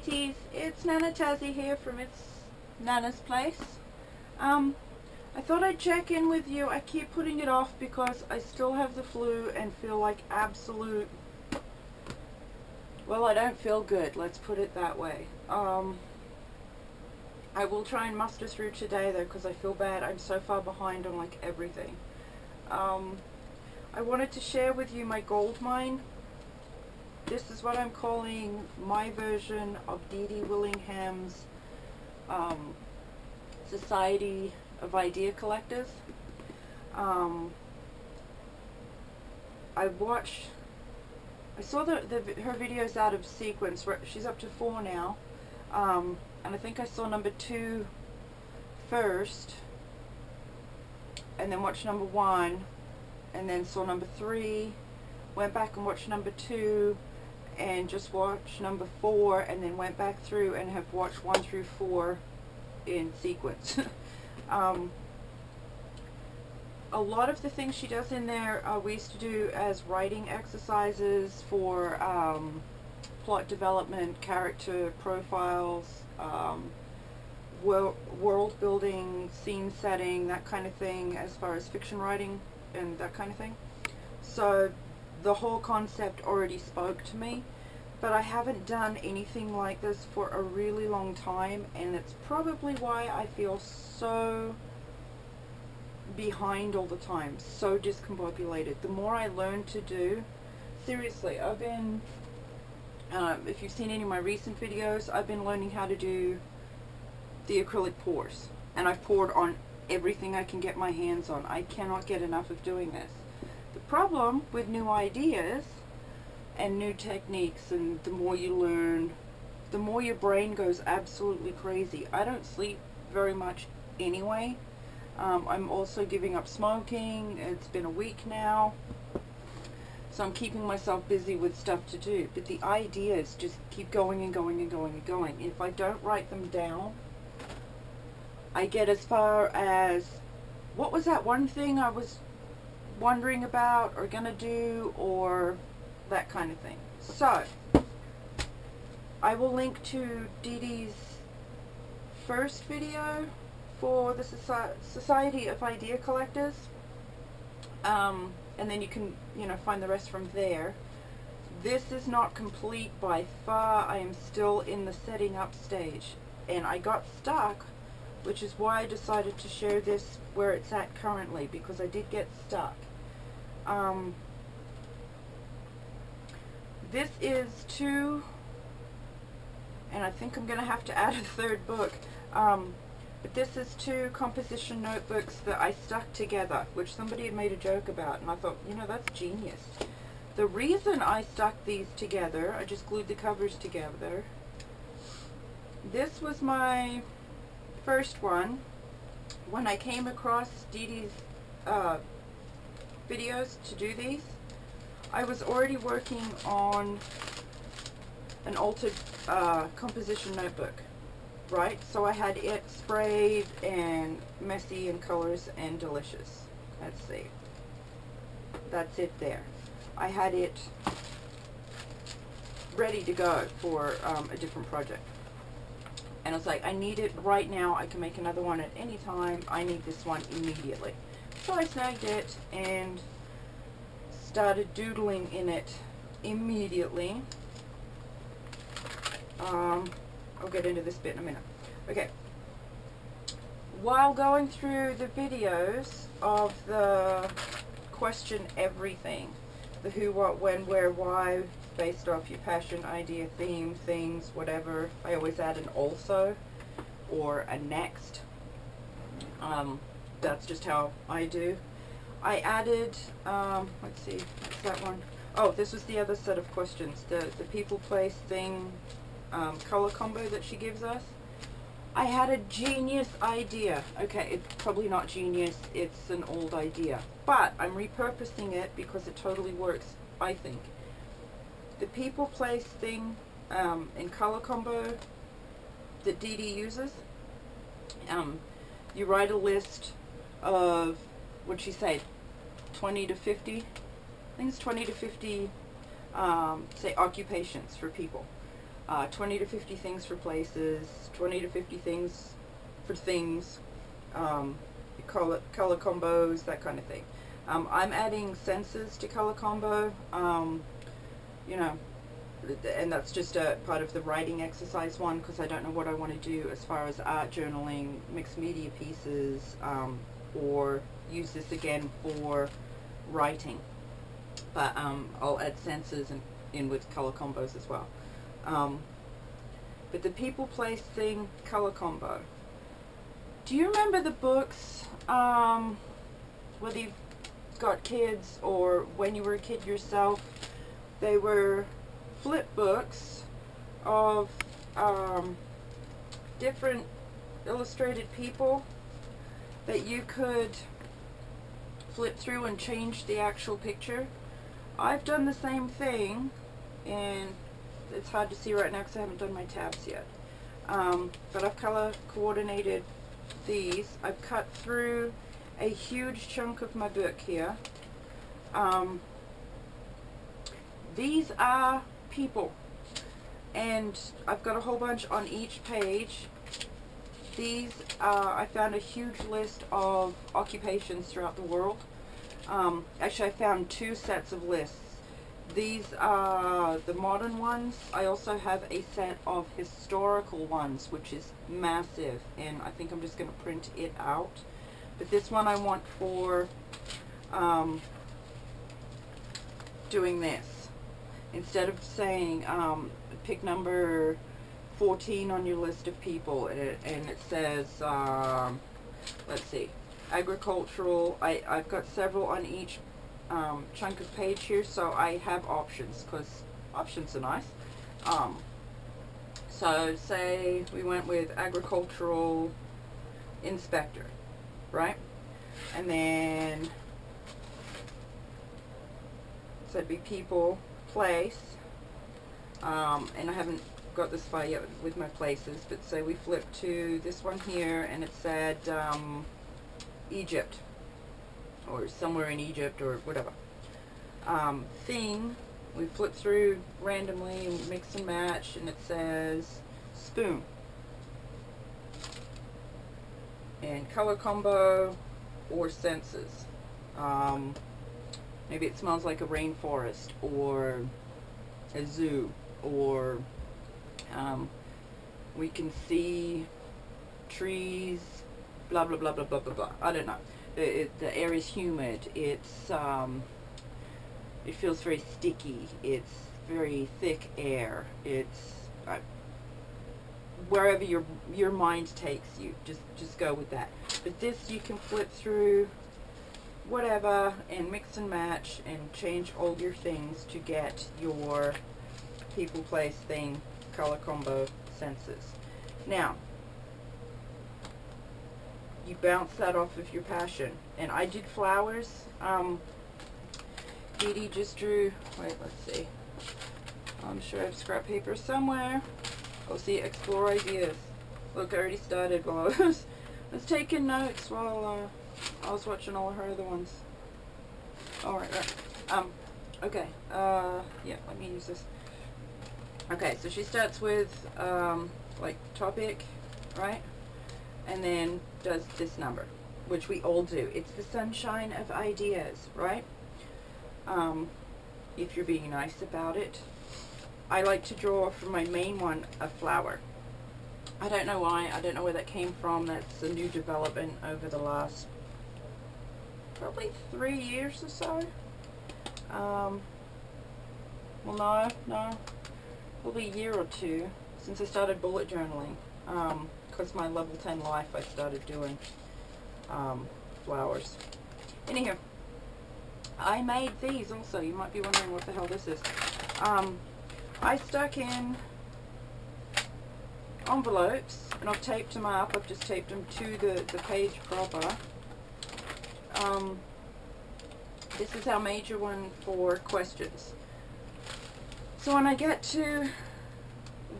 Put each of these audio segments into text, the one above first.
sweeties, it's Nana Tazzy here from It's Nana's Place. I thought I'd check in with you. I keep putting it off because I still have the flu and feel like absolute, well, I don't feel good, let's put it that way. I will try and muster through today though, because I feel bad. I'm so far behind on like everything. I wanted to share with you my gold mine. This is what I'm calling my version of Dede Willingham's Society of Idea Collectors. I saw her videos out of sequence. She's up to 4 now, and I think I saw number 2 first, and then watched number 1, and then saw number 3, went back and watched number 2, and just watched number 4, and then went back through and have watched 1 through 4 in sequence. A lot of the things she does in there we used to do as writing exercises for plot development, character profiles, world building, scene setting, that kind of thing, as far as fiction writing and that kind of thing. So the whole concept already spoke to me, but I haven't done anything like this for a really long time, and it's probably why I feel so behind all the time, so discombobulated. The more I learn to do, seriously, I've been, if you've seen any of my recent videos, I've been learning how to do the acrylic pours, and I've poured on everything I can get my hands on. I cannot get enough of doing this. The problem with new ideas and new techniques, and the more you learn, the more your brain goes absolutely crazy. I don't sleep very much anyway. I'm also giving up smoking. It's been a week now, so I'm keeping myself busy with stuff to do, but the ideas just keep going and going and going and going. If I don't write them down, I get as far as, what was that one thing I was wondering about or gonna do, or that kind of thing. So I will link to Dede's first video for the Society of Idea Collectors, and then you can, find the rest from there. This is not complete by far. I am still in the setting up stage, and I got stuck, which is why I decided to share this where it's at currently, because I did get stuck. This is 2, and I think I'm going to have to add a 3rd book, but this is 2 composition notebooks that I stuck together, which somebody had made a joke about, and I thought, that's genius. The reason I stuck these together, I just glued the covers together. This was my first one. When I came across Dede's videos to do these, I was already working on an altered composition notebook, right? So I had it sprayed and messy and colors and delicious. Let's see. That's it there. I had it ready to go for a different project. And I was like, I need it right now. I can make another one at any time. I need this one immediately. So I snagged it and started doodling in it immediately. I'll get into this bit in a minute. Okay. While going through the videos of the question everything, the who, what, when, where, why, based off your passion, idea, theme, things, whatever, I always add an also or a next. That's just how I do. I added, let's see, what's that one? Oh, this was the other set of questions, the people, place, thing, color combo that she gives us. I had a genius idea. Okay, it's probably not genius, it's an old idea, but I'm repurposing it because it totally works, I think. The people, place, thing, and color combo that Dede uses, you write a list of, what'd she say, 20 to 50? I think it's 20 to 50, say, occupations for people. 20 to 50 things for places, 20 to 50 things for things, color combos, that kind of thing. I'm adding senses to color combo, you know, and that's just a part of the writing exercise one, because I don't know what I want to do as far as art journaling, mixed media pieces, or use this again for writing. But I'll add senses in with color combos as well. But the people, place, thing color combo. Do you remember the books, whether you've got kids or when you were a kid yourself? They were flip books of different illustrated people that you could flip through and change the actual picture. I've done the same thing, and it's hard to see right now because I haven't done my tabs yet. But I've color coordinated these. I've cut through a huge chunk of my book here. These are people, and I've got a whole bunch on each page. These I found a huge list of occupations throughout the world. Actually, I found 2 sets of lists. These are the modern ones. I also have a set of historical ones, which is massive, and I think I'm just going to print it out. But this one I want for doing this. Instead of saying pick number 14 on your list of people, and it says, let's see, agricultural. I've got several on each chunk of page here, so I have options, because options are nice. So say we went with agricultural inspector, right? And then, so it'd be people, place, and I haven't got this far yet with my places, but say we flip to this one here, and it said Egypt, or somewhere in Egypt, or whatever. Thing, we flip through randomly and mix and match, and it says spoon. And color combo or senses. Maybe it smells like a rainforest, or a zoo, or we can see trees, blah blah blah blah blah blah blah. I don't know. The air is humid. It's it feels very sticky. It's very thick air. It's wherever your mind takes you. Just go with that. But this you can flip through whatever and mix and match and change all your things to get your people, place, thing, color combo senses. Now, you bounce that off of your passion. And I did flowers. Dede just drew, wait, let's see. I'm sure I have scrap paper somewhere. Oh, see, explore ideas. Look, I already started while I was taking notes while I was watching all her other ones. Alright, right. Okay, yeah, let me use this. Okay, so she starts with, like, topic, right? And then does this number, which we all do. It's the sunshine of ideas, right? If you're being nice about it. I like to draw from my main one a flower. I don't know why. I don't know where that came from. That's a new development over the last probably 3 years or so. Well, no, probably a year or 2 since I started bullet journaling. Because my level 10 life, I started doing flowers. Anyhow, I made these also. You might be wondering what the hell this is. I stuck in envelopes, and I've taped them up. I've just taped them to the page proper. This is our major one for questions. So when I get to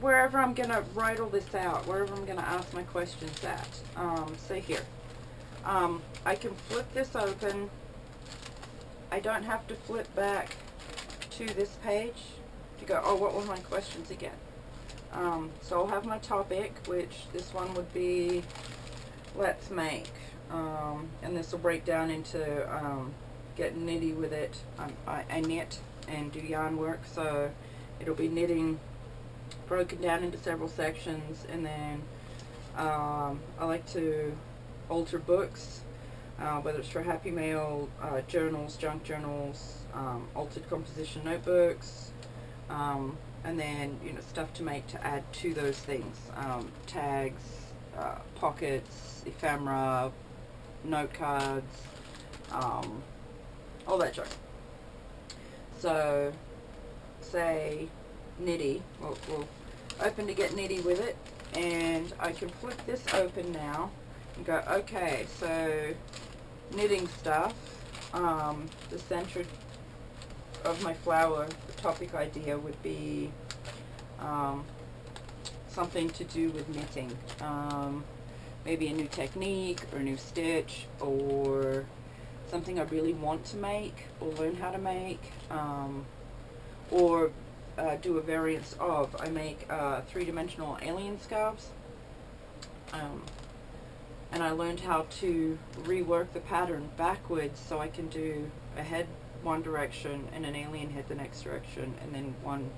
wherever I'm going to write all this out, wherever I'm going to ask my questions at, say here, I can flip this open. I don't have to flip back to this page to go, oh, what were my questions again? So I'll have my topic, which this one would be let's make, and this will break down into get nitty with it. I knit and do yarn work, so it'll be knitting broken down into several sections, and then I like to alter books, whether it's for Happy Mail, journals, junk journals, altered composition notebooks, and then, you know, stuff to make to add to those things, tags, pockets, ephemera, note cards, all that junk. So say nitty, we'll open to get nitty with it, and I can flip this open now and go, okay, so knitting stuff. The center of my flower, the topic idea would be something to do with knitting, maybe a new technique or a new stitch, or something I really want to make or learn how to make, or do a variance of. I make three-dimensional alien scarves, and I learned how to rework the pattern backwards, so I can do a head one direction and an alien head the next direction, and then one,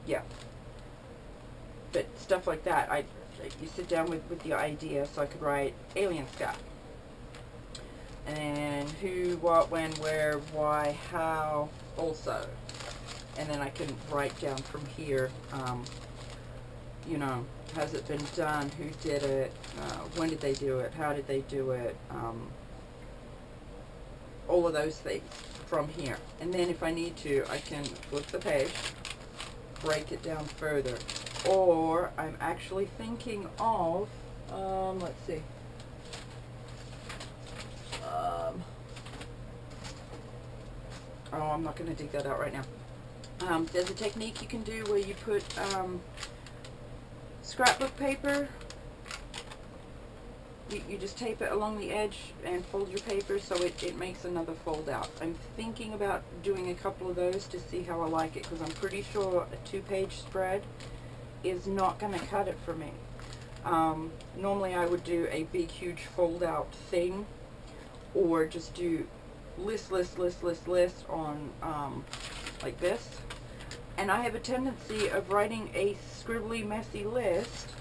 yeah. But stuff like that, you sit down with the idea, so I could write alien scarf, and who, what, when, where, why, how, also, and then I can write down from here, you know, has it been done, who did it, when did they do it, how did they do it, all of those things from here. And then if I need to, I can flip the page, break it down further. Or I'm actually thinking of, let's see, oh, I'm not going to dig that out right now. There's a technique you can do where you put scrapbook paper, you just tape it along the edge and fold your paper so it makes another fold out. I'm thinking about doing a couple of those to see how I like it, because I'm pretty sure a 2-page spread is not going to cut it for me. Normally I would do a big huge fold out thing, or just do list on like this. And I have a tendency of writing a scribbly messy list.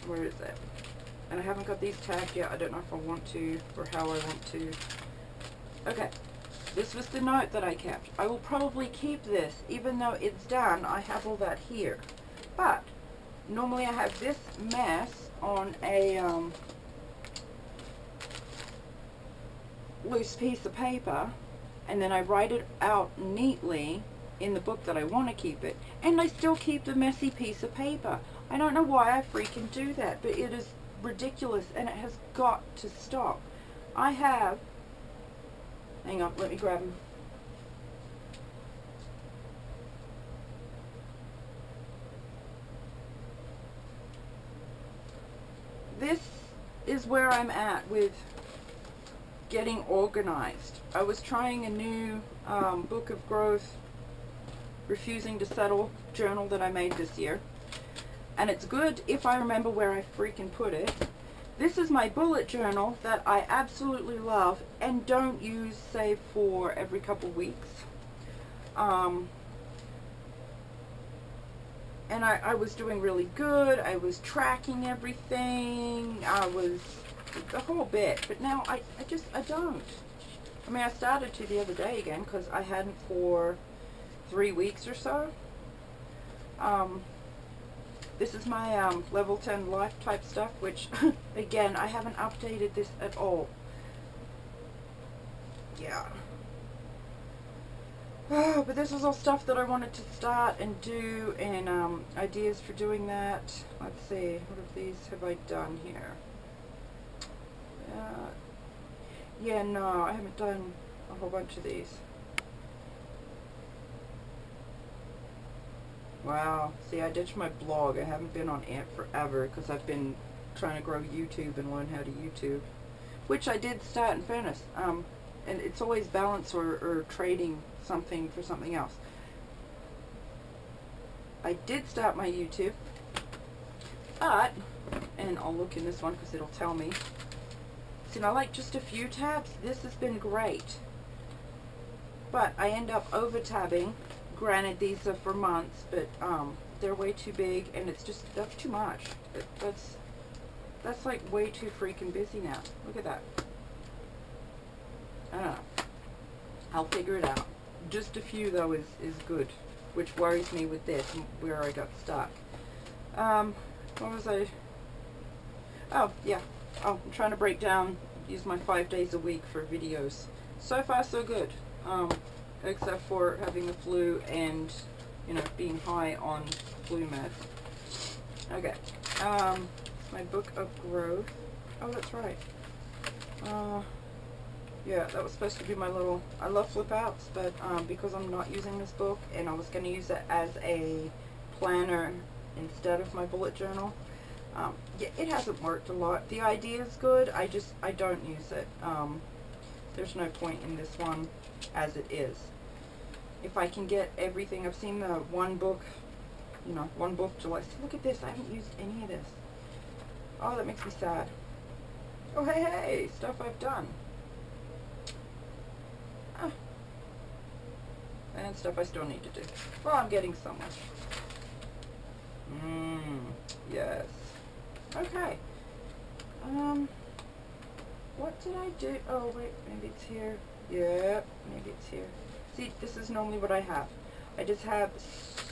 Where is it? And I haven't got these tagged yet. I don't know if I want to or how I want to. Okay, this was the note that I kept. I will probably keep this, even though it's done. I have all that here, but normally I have this mess on a loose piece of paper, and then I write it out neatly in the book that I want to keep it, and I still keep the messy piece of paper. I don't know why I freaking do that, but it is ridiculous, and it has got to stop. I have, hang on, let me grab them. This is where I'm at with getting organized. I was trying a new Book of Growth Refusing to Settle journal that I made this year, and it's good if I remember where I freaking put it. This is my bullet journal that I absolutely love and don't use save for every couple weeks. And I was doing really good. I was tracking everything. I was the whole bit, but now I don't. I mean, I started to the other day again because I hadn't for 3 weeks or so. This is my level 10 life type stuff, which again, I haven't updated this at all. Yeah. Oh, but this was all stuff that I wanted to start and do, and ideas for doing that. Let's see, what of these have I done here? Yeah, no, I haven't done a whole bunch of these. Wow, see, I ditched my blog. I haven't been on it forever because I've been trying to grow YouTube and learn how to YouTube, which I did start in fairness. And it's always balance or trading something for something else. I did start my YouTube, but, and I'll look in this one because it'll tell me. See, I like just a few tabs. This has been great, but I end up over tabbing. Granted, these are for months, but they're way too big, and it's just, that's too much. That's like way too freaking busy now. Look at that. I don't know. I'll figure it out. Just a few though is good, which worries me with this, where I got stuck. What was I? Oh, yeah. Oh, I'm trying to break down, use my 5 days a week for videos. So far, so good. Except for having the flu and, you know, being high on flu meds. Okay. My book of growth. Oh, that's right. Yeah, that was supposed to be my little, I love flip outs, but because I'm not using this book and I was going to use it as a planner instead of my bullet journal, yeah, it hasn't worked a lot. The idea is good, I don't use it. There's no point in this one as it is. If I can get everything, I've seen the one book, you know, one book July. See, look at this, I haven't used any of this. Oh, that makes me sad. Oh, hey, hey, stuff I've done. And stuff I still need to do. Well, I'm getting somewhere. Yes. Okay. What did I do? Oh, wait, maybe it's here. Yeah, maybe it's here. See, this is normally what I have. I just have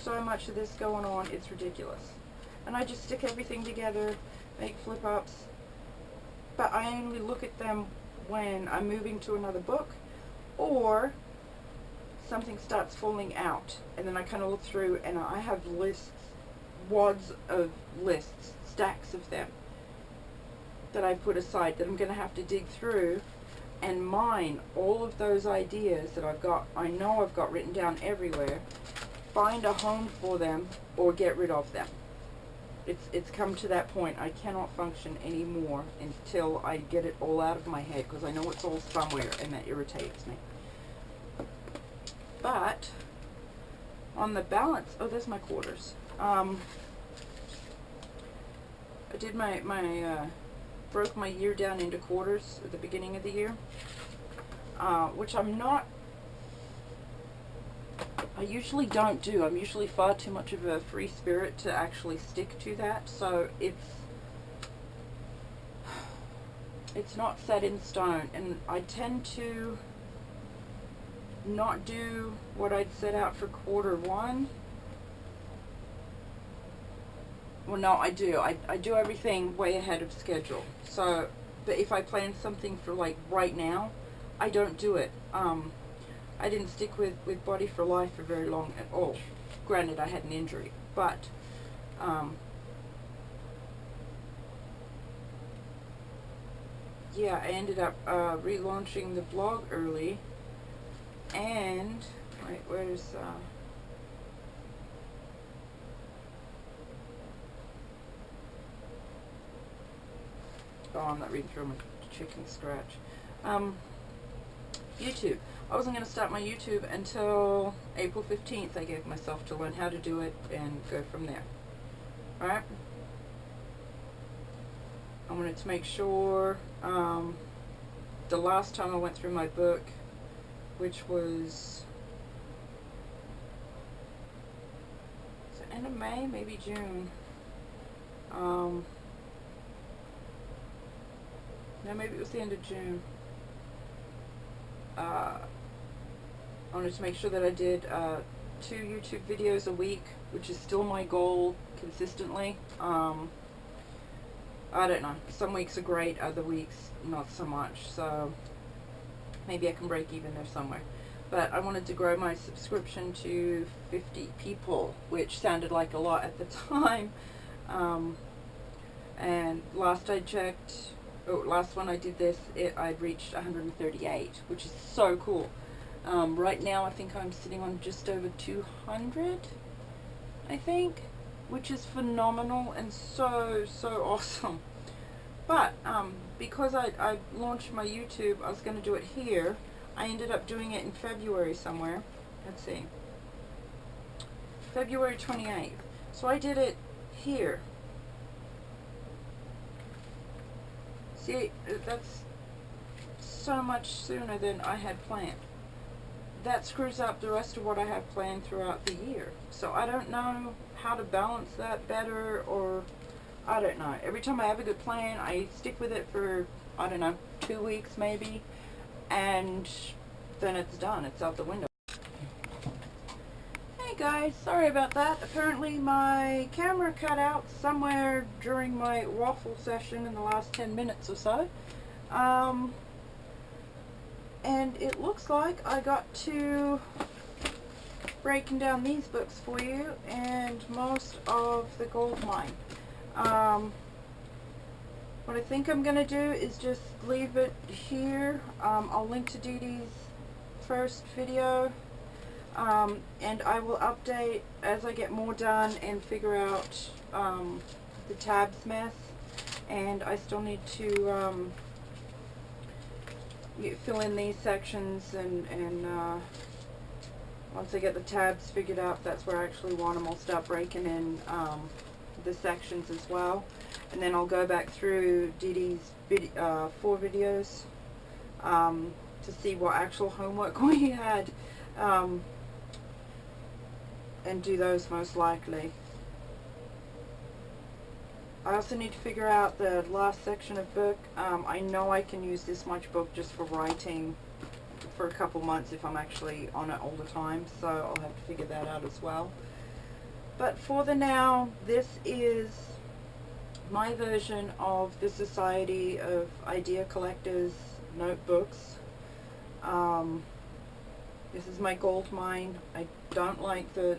so much of this going on, it's ridiculous. And I just stick everything together, make flip-ups. But I only look at them when I'm moving to another book, or something starts falling out, and then I kind of look through and I have lists, wads of lists, stacks of them that I put aside that I'm going to have to dig through and mine all of those ideas that I've got, I know I've got written down everywhere, find a home for them or get rid of them. It's come to that point. I cannot function anymore until I get it all out of my head, because I know it's all somewhere and that irritates me. But on the balance, oh, there's my quarters. I did broke my year down into quarters at the beginning of the year, which I'm not, I usually don't do. I'm usually far too much of a free spirit to actually stick to that, so it's not set in stone, and I tend to not do what I'd set out for quarter one. Well, no, I do. I do everything way ahead of schedule. So, but if I plan something for like right now, I don't do it. I didn't stick with Body for Life for very long at all. Granted, I had an injury, but yeah, I ended up relaunching the blog early, and wait, where's oh, I'm not reading through my chicken scratch. YouTube. I wasn't going to start my YouTube until April 15th. I gave myself to learn how to do it and go from there. Alright? I wanted to make sure, the last time I went through my book, which was end of May, maybe June. No, maybe it was the end of June. I wanted to make sure that I did 2 YouTube videos a week, which is still my goal consistently. I don't know. Some weeks are great, other weeks not so much. So maybe I can break even there somewhere. But I wanted to grow my subscription to 50 people, which sounded like a lot at the time. And last I checked, last one I did this, I'd reached 138, which is so cool. Right now I think I'm sitting on just over 200, I think, which is phenomenal and so awesome. But because I launched my YouTube, I was going to do it here. I ended up doing it in February somewhere, let's see, February 28th. So I did it here. See, that's so much sooner than I had planned. That screws up the rest of what I have planned throughout the year. So I don't know how to balance that better, or I don't know. Every time I have a good plan, I stick with it for, I don't know, 2 weeks maybe, and then it's done. It's out the window. Hey guys, sorry about that. Apparently my camera cut out somewhere during my waffle session in the last 10 minutes or so. And it looks like I got to breaking down these books for you and most of the gold mine. What I think I'm going to do is just leave it here. I'll link to Dede's first video, and I will update as I get more done and figure out the tabs mess. And I still need to fill in these sections, and once I get the tabs figured out, that's where I actually want them. I'll start breaking in the sections as well, and then I'll go back through Dede's 4 videos to see what actual homework we had, and do those most likely. I also need to figure out the last section of book. I know I can use this much book just for writing for a couple months if I'm actually on it all the time, so I'll have to figure that out as well. But for the now, this is my version of the Society of Idea Collectors notebooks. This is my gold mine. I don't like the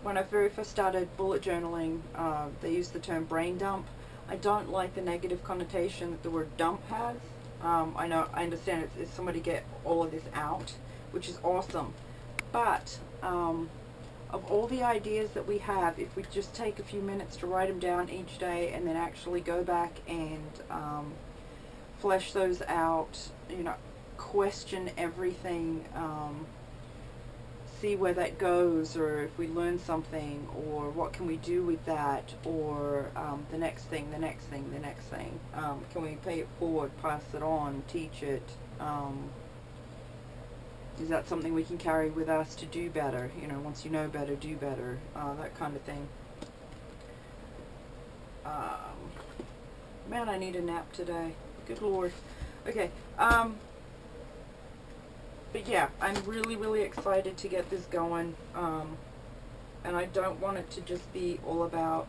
when I very first started bullet journaling, they used the term brain dump. I don't like the negative connotation that the word dump has. I understand it's somebody get all of this out, which is awesome. But of all the ideas that we have, if we just take a few minutes to write them down each day and then actually go back and flesh those out, you know, question everything, see where that goes, or if we learn something, or what can we do with that, or the next thing, the next thing, the next thing. Can we pay it forward, pass it on, teach it? Is that something we can carry with us to do better? You know, once you know better, do better. That kind of thing. Man, I need a nap today. Good Lord. Okay. But yeah, I'm really, really excited to get this going. And I don't want it to just be all about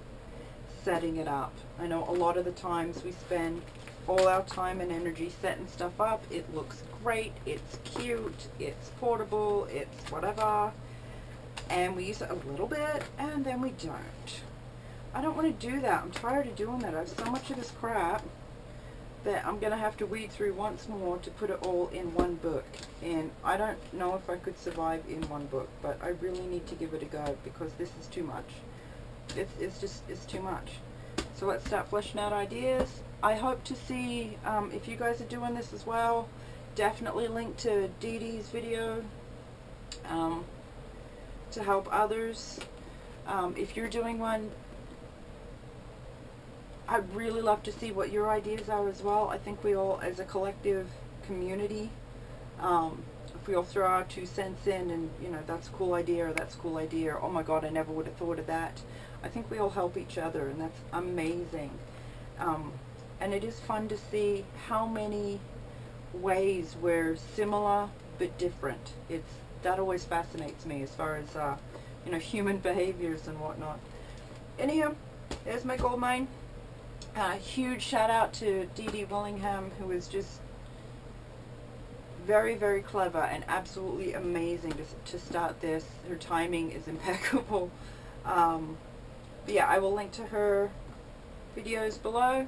setting it up. I know a lot of the times we spend all our time and energy setting stuff up. It looks great, it's cute, it's portable, it's whatever, and we use it a little bit and then we don't. I don't want to do that. I'm tired of doing that. I have so much of this crap that I'm going to have to weed through once more to put it all in one book, and I don't know if I could survive in one book, but I really need to give it a go because this is too much. It's too much. So let's start fleshing out ideas. I hope to see if you guys are doing this as well. Definitely link to Dede's video to help others. If you're doing one, I'd really love to see what your ideas are as well. I think we all, as a collective community, if we all throw our 2 cents in and, you know, that's a cool idea, or that's a cool idea, or oh my god, I never would have thought of that. I think we all help each other, and that's amazing. And it is fun to see how many ways we're similar but different. That always fascinates me as far as you know, human behaviors and whatnot. Anyhow, there's my gold mine. Huge shout out to Dede Willingham, who is just very, very clever and absolutely amazing to start this. Her timing is impeccable. But yeah, I will link to her videos below.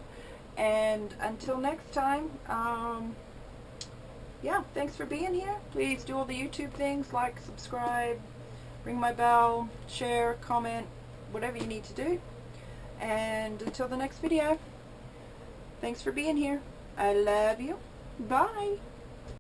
And until next time, yeah, thanks for being here. Please do all the YouTube things, like, subscribe, ring my bell, share, comment, whatever you need to do. And until the next video, thanks for being here. I love you. Bye.